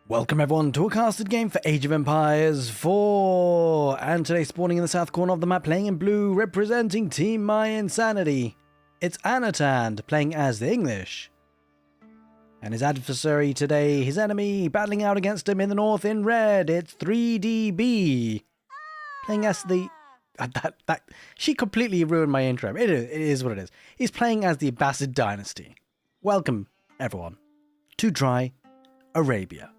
Welcome everyone to a casted game for Age of Empires 4, and today spawning in the south corner of the map, playing in blue, representing Team My Insanity. It's Anotand, playing as the English. And his adversary today, his enemy, battling out against him in the north in red, it's 3DB. Playing as the... she completely ruined my intro. It is what it is. He's playing as the Abbasid dynasty. Welcome, everyone, to Dry Arabia.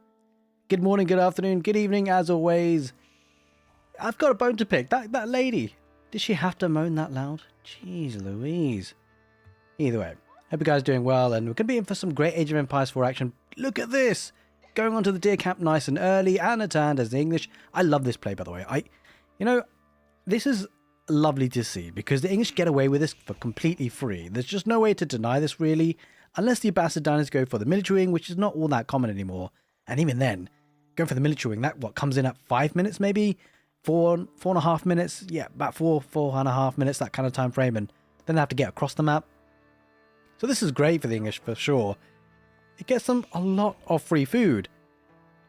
Good morning, good afternoon, good evening, as always. I've got a bone to pick. That lady, did she have to moan that loud? Jeez Louise. Either way, hope you guys are doing well, and we're going to be in for some great Age of Empires 4 action. Look at this! Going on to the deer camp nice and early, Anotand as the English. I love this play, by the way. This is lovely to see, because the English get away with this for completely free. There's just no way to deny this, really, unless the Abbasid dynasty go for the military wing, which is not all that common anymore. And even then, going for the military wing, that comes in at 5 minutes maybe? 4.5 minutes? Yeah, about 4.5 minutes, that kind of time frame, and then they have to get across the map. So this is great for the English for sure. It gets them a lot of free food.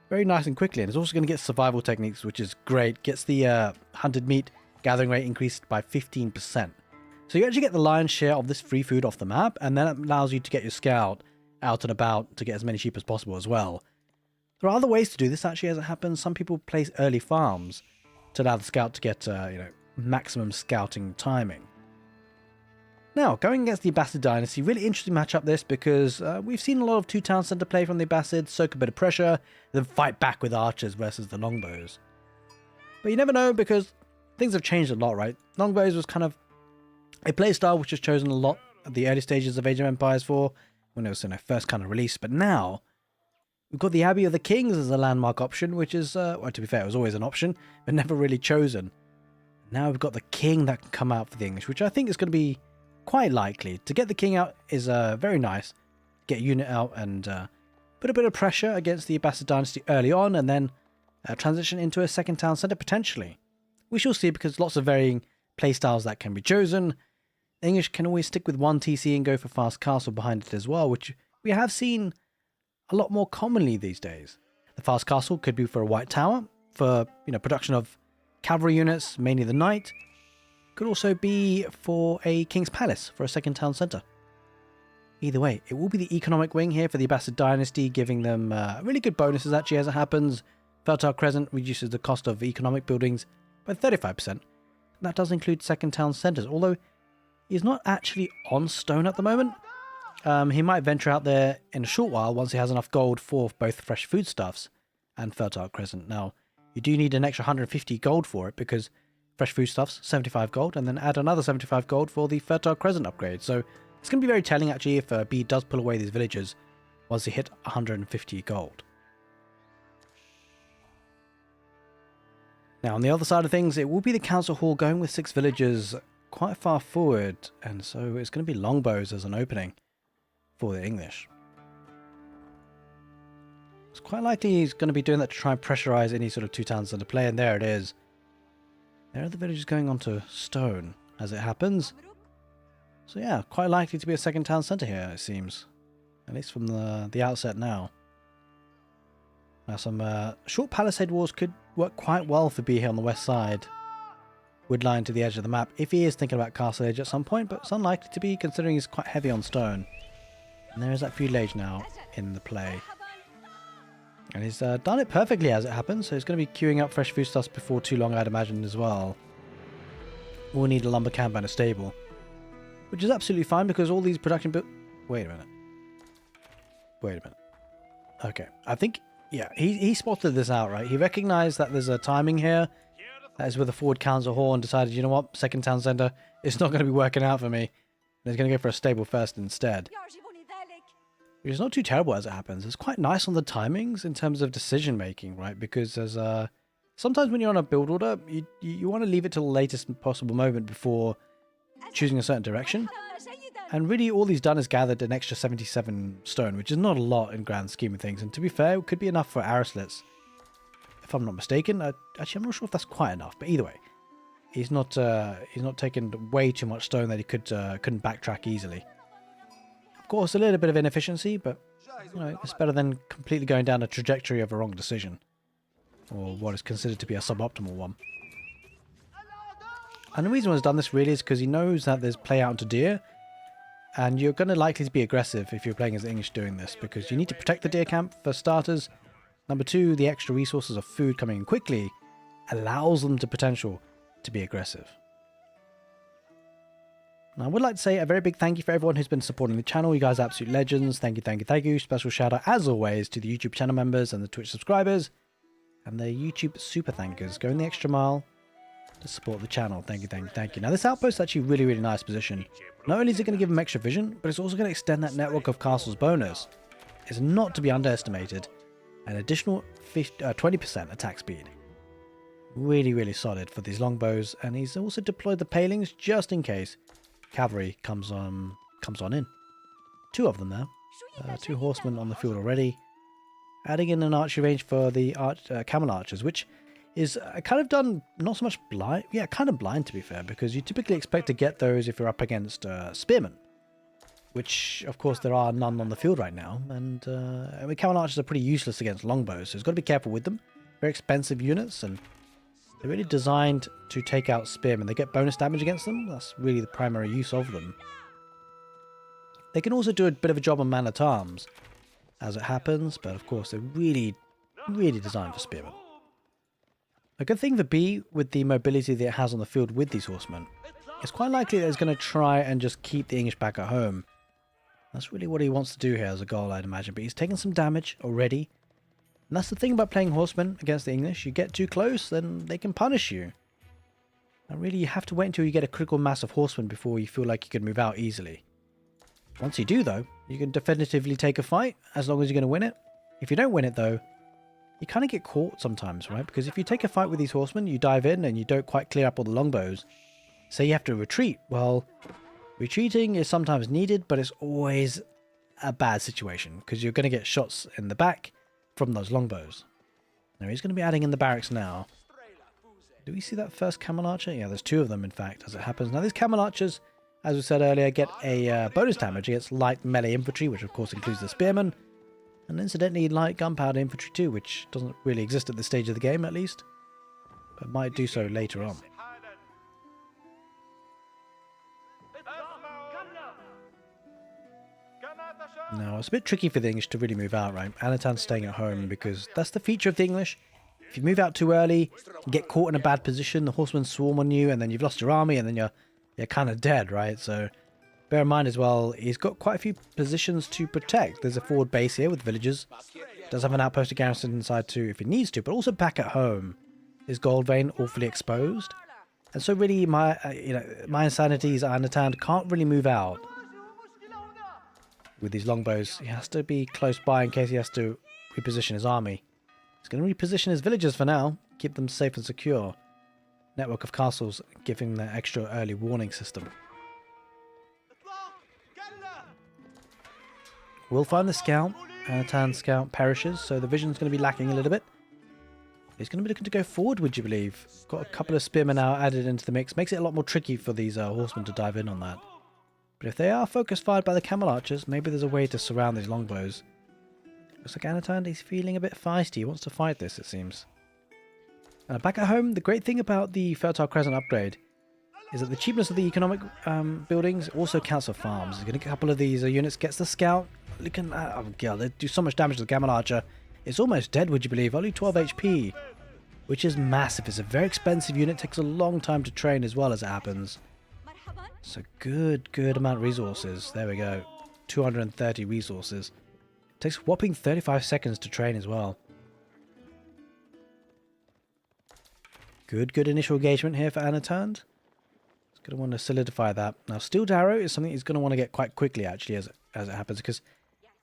Very nice and quickly, and it's also going to get survival techniques, which is great. Gets the hunted meat gathering rate increased by 15%. So you actually get the lion's share of this free food off the map, and then it allows you to get your scout out and about to get as many sheep as possible as well. There are other ways to do this, actually, as it happens. Some people place early farms to allow the scout to get, maximum scouting timing. Now, going against the Abbasid dynasty, really interesting matchup this, because we've seen a lot of two-town centre play from the Abbasids, soak a bit of pressure, then fight back with archers versus the longbows. But you never know, because things have changed a lot, right? Longbows was kind of a playstyle which was chosen a lot at the early stages of Age of Empires 4, when it was first kind of released, but now we've got the Abbey of the Kings as a landmark option, which is, well, to be fair, it was always an option, but never really chosen. Now we've got the king that can come out for the English, which I think is going to be quite likely. To get the king out is very nice. Get a unit out and put a bit of pressure against the Abbasid dynasty early on, and then transition into a second town centre potentially. We shall see, because lots of varying playstyles that can be chosen. The English can always stick with one TC and go for fast castle behind it as well, which we have seen a lot more commonly these days. The fast castle could be for a white tower, for production of cavalry units, mainly the knight. Could also be for a king's palace, for a second town centre. Either way, it will be the economic wing here for the Abbasid dynasty, giving them really good bonuses actually as it happens. Fertile Crescent reduces the cost of economic buildings by 35%. That does include second town centres, although he's not actually on stone at the moment. He might venture out there in a short while once he has enough gold for both fresh foodstuffs and Fertile Crescent. Now, you do need an extra 150 gold for it, because fresh foodstuffs, 75 gold, and then add another 75 gold for the Fertile Crescent upgrade. So it's going to be very telling actually if B does pull away these villagers once they hit 150 gold. Now, on the other side of things, it will be the Council Hall going with 6 villagers quite far forward, and so it's going to be longbows as an opening for the English. It's quite likely he's going to be doing that to try and pressurize any sort of two towns into play, and there it is. There are the villagers going onto stone as it happens. So yeah, quite likely to be a second town centre here, it seems. At least from the outset now. Now some short palisade walls could work quite well for B here on the west side. Wood line to the edge of the map if he is thinking about castle age at some point, but it's unlikely to be considering he's quite heavy on stone. And there is that feudal age now in the play. And he's done it perfectly as it happens, so he's going to be queuing up fresh foodstuffs before too long, I'd imagine, as well. We'll need a lumber camp and a stable. Which is absolutely fine, because all these production Wait a minute. Okay, I think, yeah, he spotted this out, right? He recognized that there's a timing here. That is with a forward council hall, and decided, you know what, second town centre, it's not going to be working out for me. And he's going to go for a stable first instead. Which is not too terrible as it happens. It's quite nice on the timings in terms of decision making, right? Because there's sometimes when you're on a build order, you want to leave it till the latest possible moment before choosing a certain direction. And really all he's done is gathered an extra 77 stone, which is not a lot in grand scheme of things. And to be fair, it could be enough for Arislets, if I'm not mistaken. Actually, I'm not sure if that's quite enough, but either way, he's not taken way too much stone that he couldn't backtrack easily. Of course, a little bit of inefficiency, but You know, it's better than completely going down a trajectory of a wrong decision, or what is considered to be a suboptimal one. And the reason why he's done this really is because he knows that there's play out into deer, and you're going to likely to be aggressive if you're playing as the English doing this, because you need to protect the deer camp for starters. Number two, the extra resources of food coming in quickly allows them the potential to be aggressive. Now, I would like to say a very big thank you for everyone who's been supporting the channel. You guys are absolute legends. Thank you, thank you, thank you. Special shout out, as always, to the YouTube channel members and the Twitch subscribers and the YouTube super thankers going the extra mile to support the channel. Thank you, thank you, thank you. Now, this outpost is actually really, really nice position. Not only is it going to give them extra vision, but it's also going to extend that network of castles bonus. It's not to be underestimated. An additional 20% attack speed. Really, really solid for these longbows. And he's also deployed the palings just in case cavalry comes on in. Two of them there. Two horsemen on the field already. Adding in an archery range for the camel archers, which is kind of done not so much blind. Yeah, kind of blind to be fair, because you typically expect to get those if you're up against spearmen. Which, of course, there are none on the field right now. And I mean, camel archers are pretty useless against longbows, so you've got to be careful with them. Very expensive units, and they're really designed to take out spearmen. They get bonus damage against them. That's really the primary use of them. They can also do a bit of a job on man-at-arms, as it happens, but of course they're really, really designed for spearmen. A good thing for B, with the mobility that it has on the field with these horsemen, it's quite likely that it's going to try and just keep the English back at home. That's really what he wants to do here as a goal, I'd imagine, but he's taken some damage already. And that's the thing about playing horsemen against the English. You get too close, then they can punish you. And really, you have to wait until you get a critical mass of horsemen before you feel like you can move out easily. Once you do, though, you can definitively take a fight, as long as you're going to win it. If you don't win it, though, you kind of get caught sometimes, right? Because if you take a fight with these horsemen, you dive in and you don't quite clear up all the longbows. Say you have to retreat. Well, retreating is sometimes needed, but it's always a bad situation, because you're going to get shots in the back from those longbows. Now he's going to be adding in the barracks now. Do we see that first camel archer? Yeah, there's two of them in fact, as it happens. Now these camel archers, as we said earlier, get a bonus damage against light melee infantry, which of course includes the spearmen. And incidentally, light gunpowder infantry too, which doesn't really exist at this stage of the game at least. But might do so later on. Now, it's a bit tricky for the English to really move out, right? Anotand's staying at home because that's the feature of the English. If you move out too early, you get caught in a bad position, the horsemen swarm on you, and then you've lost your army, and then you're kind of dead, right? So bear in mind as well, he's got quite a few positions to protect. There's a forward base here with villagers. Does have an outpost garrison inside too if he needs to, but also back at home. His gold vein awfully exposed. And so really, my Insanity's Anotand can't really move out. With these longbows, he has to be close by in case he has to reposition his army. He's going to reposition his villagers for now, keep them safe and secure. Network of castles, giving the extra early warning system. We'll find the scout. Anotand's scout perishes, so the vision's going to be lacking a little bit. He's going to be looking to go forward, would you believe? Got a couple of spearmen now added into the mix. Makes it a lot more tricky for these horsemen to dive in on that. But if they are focused fired by the camel archers, maybe there's a way to surround these longbows. Looks like Anotand, he's feeling a bit feisty. He wants to fight this, it seems. Back at home, the great thing about the Fertile Crescent upgrade is that the cheapness of the economic buildings also counts for farms. He's going to get a couple of these units, gets the scout. Looking at, oh god, they do so much damage to the camel archer. It's almost dead, would you believe? Only 12 HP, which is massive. It's a very expensive unit. Takes a long time to train as well, as it happens. So good amount of resources. There we go. 230 resources. Takes a whopping 35 seconds to train as well. Good initial engagement here for Anotand. He's going to want to solidify that. Now, Steel Arrow is something he's going to want to get quite quickly, actually, as it happens, because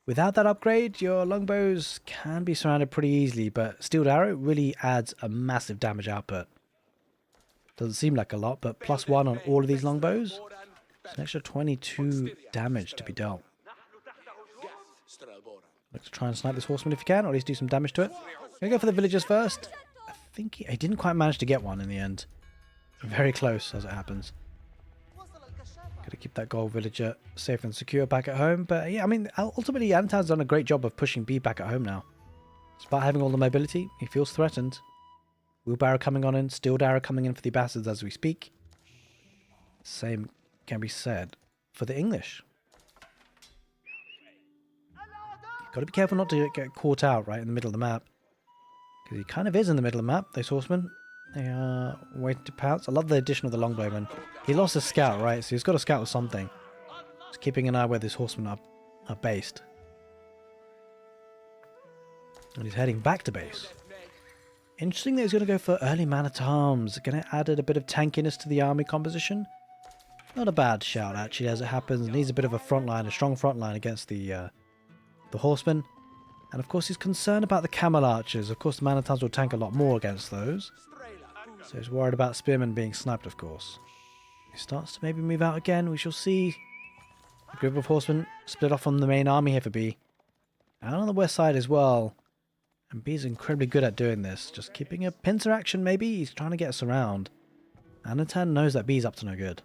without that upgrade, your longbows can be surrounded pretty easily, but Steel Arrow really adds a massive damage output. Doesn't seem like a lot, but +1 on all of these longbows. It's an extra 22 damage to be dealt. Let's try and snipe this horseman if you can, or at least do some damage to it. Gonna go for the villagers first. I think he didn't quite manage to get one in the end. Very close, as it happens. Gotta keep that gold villager safe and secure back at home. But yeah, I mean, ultimately, Anatand's done a great job of pushing B back at home now. Despite having all the mobility, he feels threatened. Wheelbarrow coming on in, Steel Arrow coming in for the Abbasids as we speak. Same can be said for the English. You've got to be careful not to get caught out right in the middle of the map. Because he kind of is in the middle of the map, those horsemen. They are waiting to pounce. I love the addition of the longbowman. He lost his scout, right? So he's got a scout with something. Just keeping an eye where these horsemen are based. And he's heading back to base. Interesting that he's going to go for early man-at-arms. Going to add a bit of tankiness to the army composition. Not a bad shout, actually, as it happens. Needs a bit of a front line, a strong front line against the horsemen. And of course, he's concerned about the camel archers. Of course, the man-at-arms will tank a lot more against those. So he's worried about spearmen being sniped, of course. He starts to maybe move out again. We shall see. A group of horsemen split off from the main army here for B. And on the west side as well. And B's incredibly good at doing this. Just keeping a pincer action, maybe. He's trying to get us around. Anotand knows that B's up to no good.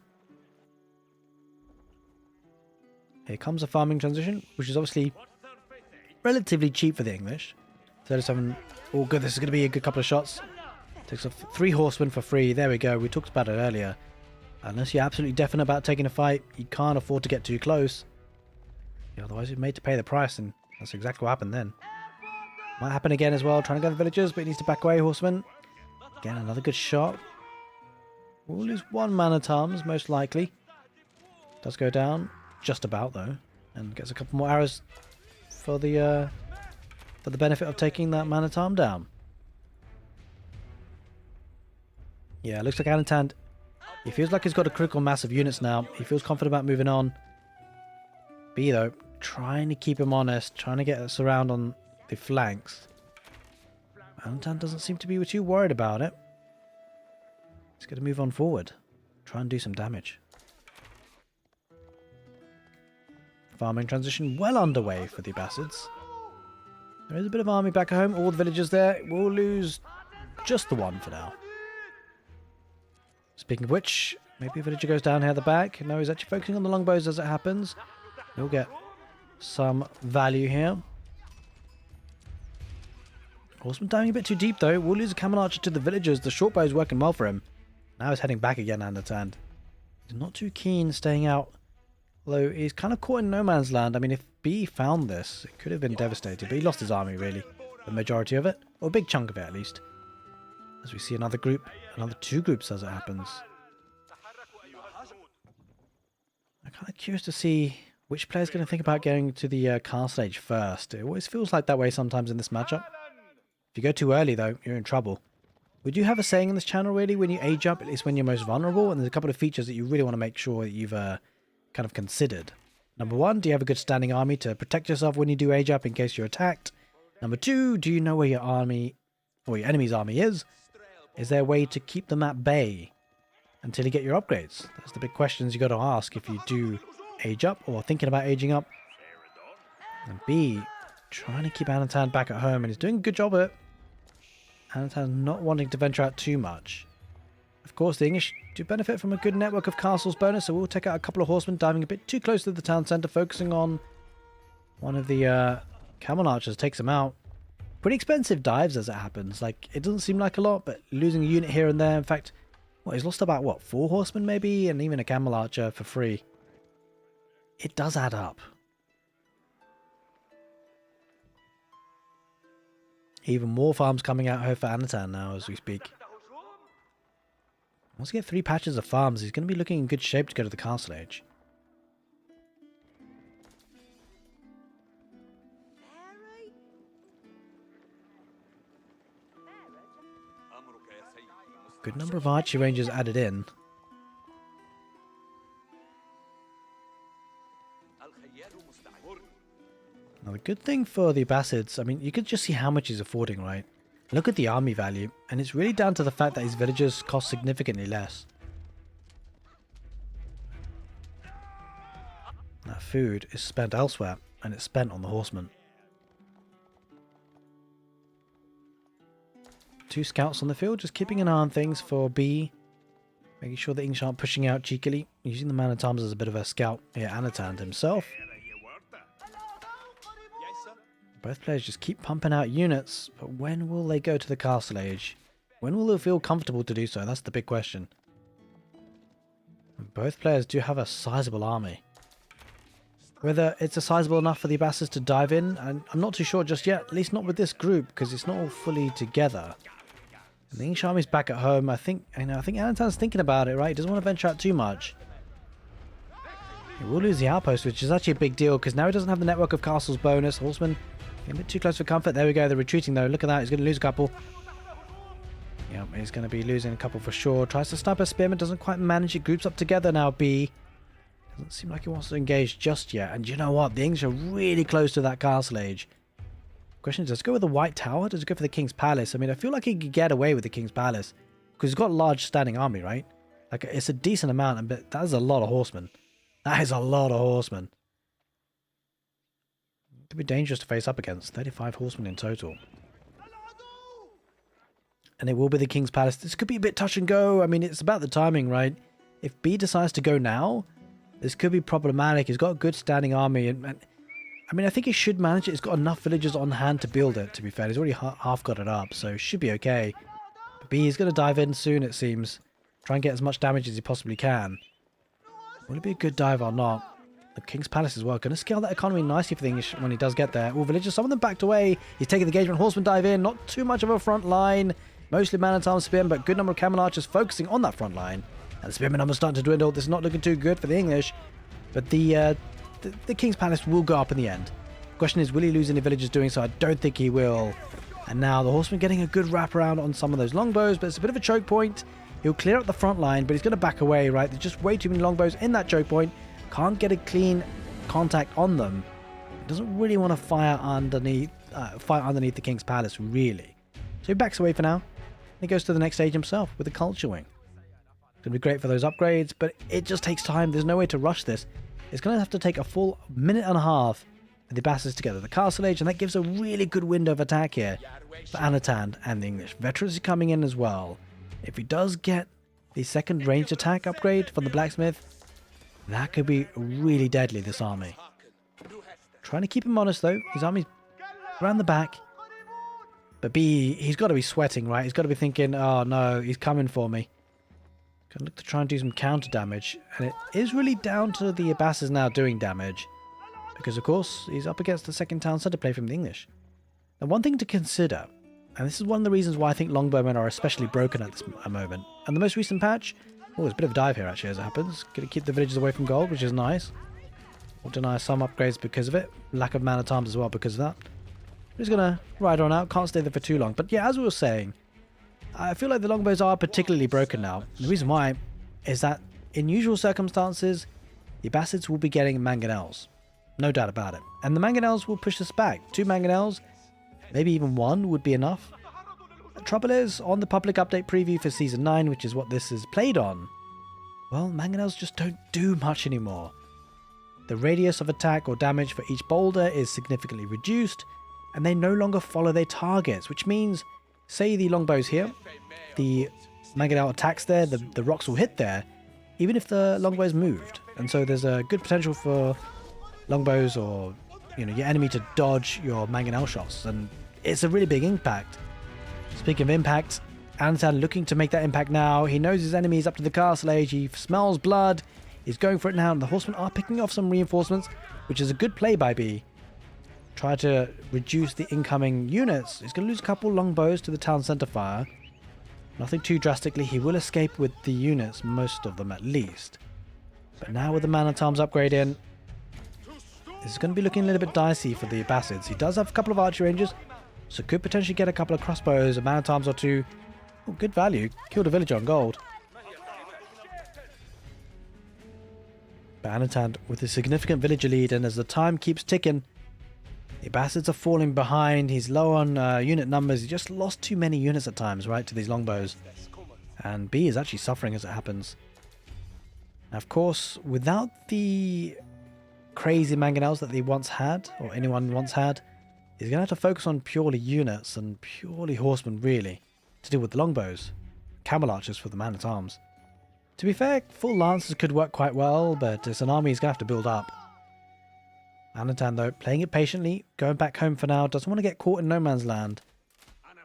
Here comes a farming transition, which is obviously relatively cheap for the English. 37. Oh, good. This is going to be a good couple of shots. Takes off 3 horsemen for free. There we go. We talked about it earlier. Unless you're absolutely definite about taking a fight, you can't afford to get too close. Yeah, otherwise you're made to pay the price, and that's exactly what happened then. Might happen again as well. Trying to go to the villagers, but he needs to back away, horseman. Again, another good shot. We'll lose 1 man-at-arms, most likely. Does go down. Just about, though. And gets a couple more arrows for the benefit of taking that man-at-arm down. Yeah, looks like Anotand, he feels like he's got a critical mass of units now. He feels confident about moving on. B, though, trying to keep him honest, trying to get us around on the flanks. Anotand doesn't seem to be too worried about it. He's going to move on forward. Try and do some damage. Farming transition well underway for the Abbasids. There is a bit of army back at home. All the villagers there. We'll lose just the 1 for now. Speaking of which, maybe a villager goes down here at the back. No, he's actually focusing on the longbows as it happens. He'll get some value here. Horseman diving a bit too deep though. We'll lose a camel archer to the villagers. The short bow is working well for him. Now he's heading back again, Anotand. He's not too keen staying out. Although he's kind of caught in no man's land. I mean, if B found this, it could have been devastating. But he lost his army, really. The majority of it. Or a big chunk of it, at least. As we see another group. Another 2 groups as it happens. I'm kind of curious to see which player's going to think about going to the castle age first. It always feels like that way sometimes in this matchup. If you go too early, though, you're in trouble. We do have a saying in this channel, really, when you age up, it's when you're most vulnerable. And there's a couple of features that you really want to make sure that you've kind of considered. Number 1, do you have a good standing army to protect yourself when you do age up in case you're attacked? Number 2, do you know where your army, or your enemy's army is? Is there a way to keep them at bay until you get your upgrades? That's the big questions you got to ask if you do age up or thinking about aging up. And B, trying to keep Anotand back at home, and he's doing a good job at it. Anotand not wanting to venture out too much. Of course, the English do benefit from a good network of castles bonus, so we'll take out a couple of horsemen diving a bit too close to the town centre, focusing on one of the camel archers. Takes him out. Pretty expensive dives as it happens. Like, it doesn't seem like a lot, but losing a unit here and there. In fact, well, he's lost about, what, 4 horsemen maybe? And even a camel archer for free. It does add up. Even more farms coming out here for Anotand now as we speak. Once he gets 3 patches of farms, he's going to be looking in good shape to go to the castle age. Good number of archery rangers added in. Now the good thing for the Abbasids, I mean, you could just see how much he's affording, right? Look at the army value, and it's really down to the fact that his villagers cost significantly less. That food is spent elsewhere, and it's spent on the horsemen. 2 scouts on the field, just keeping an eye on things for B. Making sure the English aren't pushing out cheekily. Using the man-at-arms as a bit of a scout. Yeah, Anotand himself. Both players just keep pumping out units, but when will they go to the castle age? When will they feel comfortable to do so? That's the big question. And both players do have a sizable army. Whether it's a sizable enough for the Abbasids to dive in, and I'm not too sure just yet, at least not with this group, because it's not all fully together. And the English army's back at home. I think Anotand's thinking about it, right? He doesn't want to venture out too much. He will lose the outpost, which is actually a big deal, because now he doesn't have the network of castles bonus. Horsemen a bit too close for comfort. There we go. They're retreating though. Look at that. He's going to lose a couple. Yep, he's going to be losing a couple for sure. Tries to snipe a spearman. Doesn't quite manage it. Groups up together now. B. Doesn't seem like he wants to engage just yet. And you know what? The English are really close to that castle age. Question is, does it go with the White Tower? Does it go for the King's Palace? I mean, I feel like he could get away with the King's Palace. Because he's got a large standing army, right? Like, it's a decent amount. But that is a lot of horsemen. That is a lot of horsemen. Could be dangerous to face up against. 35 horsemen in total. And it will be the King's Palace. This could be a bit touch and go. I mean, it's about the timing, right? If B decides to go now, this could be problematic. He's got a good standing army. And I mean, I think he should manage it. He's got enough villagers on hand to build it, to be fair. He's already half got it up, so should be okay. But B is going to dive in soon, it seems. Try and get as much damage as he possibly can. Will it be a good dive or not? The King's Palace as well. Going to scale that economy nicely for the English when he does get there. All villagers, some of them backed away. He's taking the engagement. Horsemen dive in. Not too much of a front line. Mostly man-at-arms spearmen, but good number of camel archers focusing on that front line. And the spearmen numbers starting to dwindle. This is not looking too good for the English. But the King's Palace will go up in the end. Question is, will he lose any villagers doing so? I don't think he will. And now the horsemen getting a good wraparound on some of those longbows, but it's a bit of a choke point. He'll clear up the front line, but he's going to back away, right? There's just way too many longbows in that choke point. Can't get a clean contact on them. He doesn't really want to fight underneath the King's Palace, really. So he backs away for now. He goes to the next stage himself with the culture wing. It's going to be great for those upgrades, but it just takes time. There's no way to rush this. It's going to have to take a full minute and a half for the Abbasids to get to the castle age, and that gives a really good window of attack here for Anotand and the English. Veterans are coming in as well. If he does get the second ranged attack upgrade from the blacksmith, that could be really deadly, this army. Trying to keep him honest though. His army's around the back. But B, he's got to be sweating, right? He's got to be thinking, oh no, he's coming for me. Gonna look to try and do some counter damage. And it is really down to the Abbasids now doing damage. Because of course, he's up against the second town centre play from the English. Now one thing to consider, and this is one of the reasons why I think longbowmen are especially broken at this moment. And the most recent patch, oh, there's a bit of a dive here actually as it happens. Gonna keep the villagers away from gold, which is nice. We'll deny some upgrades because of it. Lack of man-at-arms as well because of that. He's gonna ride on out, can't stay there for too long. But yeah, as we were saying, I feel like the longbows are particularly broken now. And the reason why is that in usual circumstances, the Abbasids will be getting mangonels. No doubt about it. And the mangonels will push us back. 2 mangonels, maybe even 1 would be enough. The trouble is, on the public update preview for Season 9, which is what this is played on, well, mangonels just don't do much anymore. The radius of attack or damage for each boulder is significantly reduced, and they no longer follow their targets, which means, say the longbow's here, the mangonel attacks there, the rocks will hit there, even if the longbow's moved. And so there's a good potential for longbows or your enemy to dodge your mangonel shots, and it's a really big impact. Speaking of impact, Anotand looking to make that impact now. He knows his enemy is up to the castle age. He smells blood. He's going for it now, and the horsemen are picking off some reinforcements, which is a good play by B. Try to reduce the incoming units. He's going to lose a couple longbows to the town centre fire. Nothing too drastically. He will escape with the units, most of them at least. But now with the man-at-arms upgrade in, this is going to be looking a little bit dicey for the Abbasids. He does have a couple of archer ranges, so could potentially get a couple of crossbows, a man-at-arms or 2. Oh, good value. Killed a villager on gold. But Anotand with a significant villager lead, and as the time keeps ticking, the Abbasids are falling behind. He's low on unit numbers. He just lost too many units at times, right, to these longbows. And B is actually suffering as it happens. Now, of course, without the crazy mangonels that they once had, or anyone once had, he's going to have to focus on purely units and purely horsemen, really, to deal with the longbows. Camel archers for the man-at-arms. To be fair, full Lancers could work quite well, but it's an army he's going to have to build up. Anotand, though, playing it patiently, going back home for now, doesn't want to get caught in no man's land.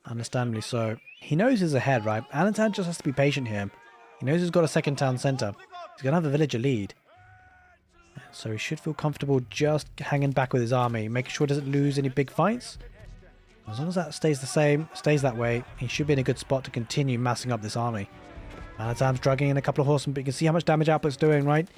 Understandably so. He knows he's ahead, right? Anotand just has to be patient here. He knows he's got a second town centre. He's going to have a villager lead. So he should feel comfortable just hanging back with his army, making sure he doesn't lose any big fights. As long as that stays the same, stays that way, he should be in a good spot to continue massing up this army. Anotand's dragging in a couple of horsemen, but you can see how much damage output's doing, right?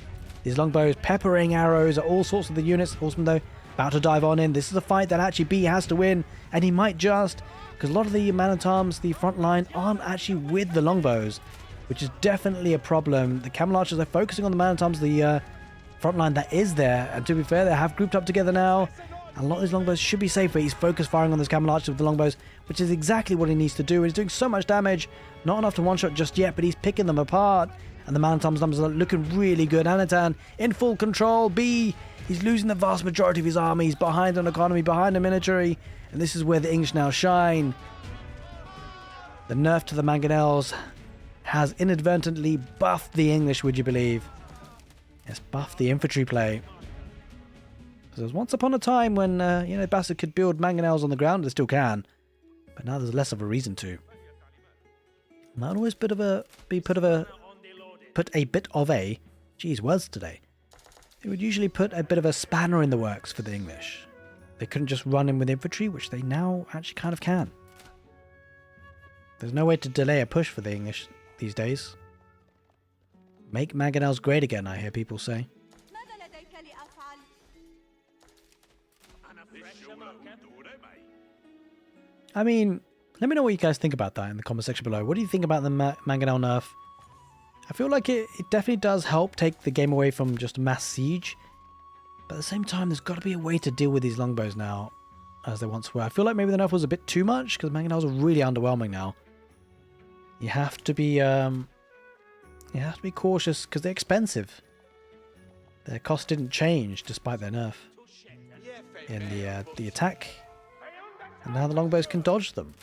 These longbows peppering arrows at all sorts of the units. Horsemen, though, about to dive on in. This is a fight that actually B has to win, and he might just, because a lot of the man-at-arms, the front line, aren't actually with the longbows, which is definitely a problem. The camel archers are focusing on the man-at-arms, the front line that is there, and to be fair, they have grouped up together now. And a lot of these longbows should be safe, but he's focused firing on those camel archers with the longbows, which is exactly what he needs to do. He's doing so much damage, not enough to one-shot just yet, but he's picking them apart. And the man-at-arms numbers are looking really good. Anotand in full control. B, he's losing the vast majority of his armies behind an economy, behind a military. And this is where the English now shine. The nerf to the mangonels has inadvertently buffed the English, would you believe? It's buffed the infantry play. There was once upon a time when, Abbasid could build mangonels on the ground. They still can. But now there's less of a reason to. Might always put a bit of a, geez, words today. It would usually put a bit of a spanner in the works for the English. They couldn't just run in with infantry, which they now actually kind of can. There's no way to delay a push for the English these days. Make mangonels great again, I hear people say. I mean, let me know what you guys think about that in the comment section below. What do you think about the mangonel nerf? I feel like it definitely does help take the game away from just mass siege. But at the same time, there's got to be a way to deal with these longbows now, as they once were. I feel like maybe the nerf was a bit too much, because mangonels are really underwhelming now. You have to be cautious, because they're expensive. Their cost didn't change despite their nerf in the attack. And now the longbows can dodge them.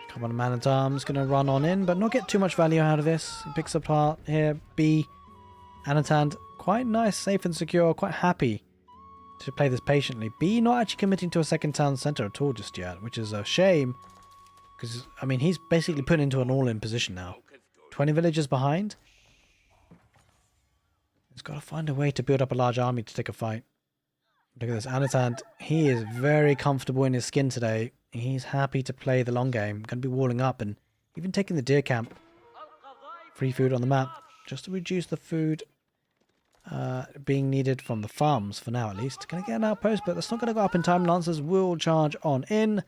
Come on, man-at-arms, going to run on in, but not get too much value out of this. He picks apart here. B, Anotand, quite nice, safe and secure, quite happy to play this patiently. B not actually committing to a second town centre at all just yet, which is a shame. Because, I mean, he's basically put into an all-in position now. 20 villagers behind. He's got to find a way to build up a large army to take a fight. Look at this, Anotand. He is very comfortable in his skin today. He's happy to play the long game. Going to be walling up and even taking the deer camp. Free food on the map. Just to reduce the food being needed from the farms for now at least. Going to get an outpost, but that's not going to go up in time. Lancers will charge on in.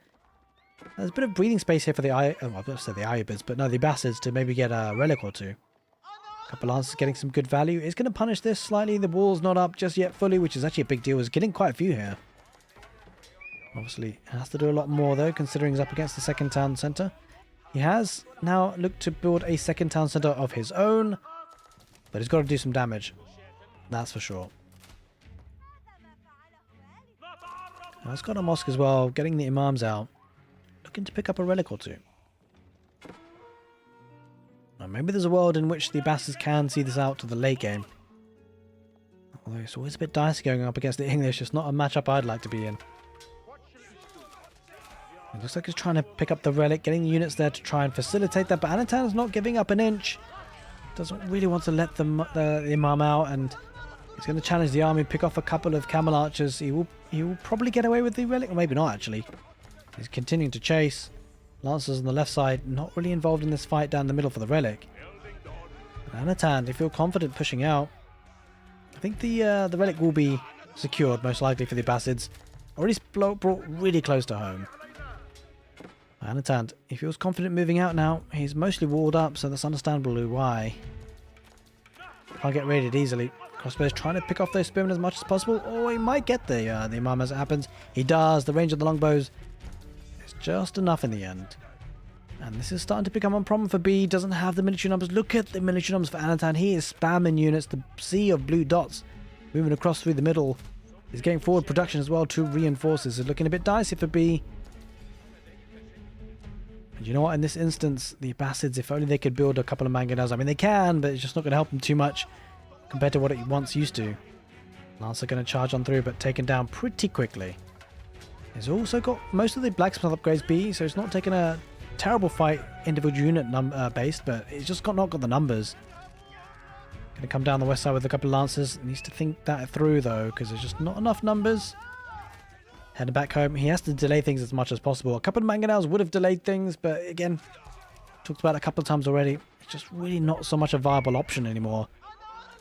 There's a bit of breathing space here for the I was going to say the Aoe4s, but no, the Abbasids to maybe get a relic or two. A couple of Lancers getting some good value. It's going to punish this slightly. The wall's not up just yet fully, which is actually a big deal. He's getting quite a few here. Obviously, has to do a lot more though, considering he's up against the second town centre. He has now looked to build a second town centre of his own, but he's got to do some damage. That's for sure. Now he's got a mosque as well, getting the imams out. Looking to pick up a relic or two. Now, maybe there's a world in which the Abbasids can see this out to the late game. Although it's always a bit dicey going up against the English. It's not a matchup I'd like to be in. It looks like he's trying to pick up the relic, getting the units there to try and facilitate that. But Anotand's not giving up an inch. Doesn't really want to let the imam out, and he's going to challenge the army, pick off a couple of camel archers. He will probably get away with the relic, or maybe not actually. He's continuing to chase. Lancers on the left side, not really involved in this fight down the middle for the relic. Anotand, they feel confident pushing out. I think the relic will be secured, most likely for the Abbasids. Already brought really close to home. Anotand, he feels confident moving out now. He's mostly walled up, so that's understandably why. Can't get raided easily. Crossbows trying to pick off those spearmen as much as possible. Oh, he might get the imam as it happens. He does. The range of the longbows is just enough in the end. And this is starting to become a problem for B. Doesn't have the military numbers. Look at the military numbers for Anotand. He is spamming units. The sea of blue dots moving across through the middle. He's getting forward production as well to reinforce this. It's looking a bit dicey for B. And you know what? In this instance, the Abbasids, if only they could build a couple of mangonels. I mean, they can, but it's just not going to help them too much compared to what it once used to. Lancer going to charge on through, but taken down pretty quickly. He's also got most of the blacksmith upgrades B, so it's not taking a terrible fight individual unit based, but it's just not got the numbers. Going to come down the west side with a couple of lancers. Needs to think that through though, because there's just not enough numbers. Heading back home. He has to delay things as much as possible. A couple of mangonels would have delayed things, but again, talked about it a couple of times already. It's just really not so much a viable option anymore.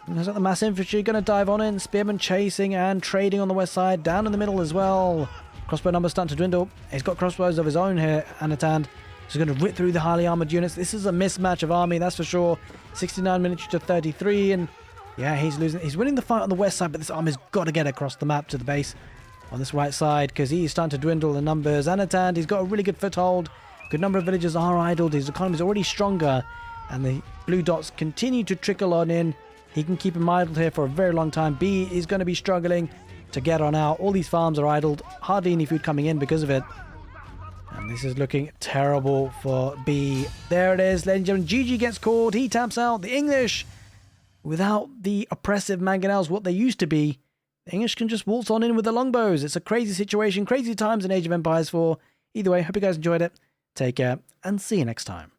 And there's the mass infantry going to dive on in. Spearmen chasing and trading on the west side. Down in the middle as well. Crossbow numbers starting to dwindle. He's got crossbows of his own here, Anotand. He's going to rip through the highly armored units. This is a mismatch of army, that's for sure. 69 military to 33, and yeah, he's losing. He's winning the fight on the west side, but this army's got to get across the map to the base on this right side, because he's starting to dwindle in numbers. Anotand, he's got a really good foothold. Good number of villagers are idled. His economy is already stronger, and the blue dots continue to trickle on in. He can keep him idled here for a very long time. B is going to be struggling to get on out. All these farms are idled. Hardly any food coming in because of it. And this is looking terrible for B. There it is, ladies and gentlemen. GG gets called. He taps out. The English, without the oppressive mangonels, what they used to be, the English can just waltz on in with the longbows. It's a crazy situation, crazy times in Age of Empires 4. Either way, hope you guys enjoyed it. Take care, and see you next time.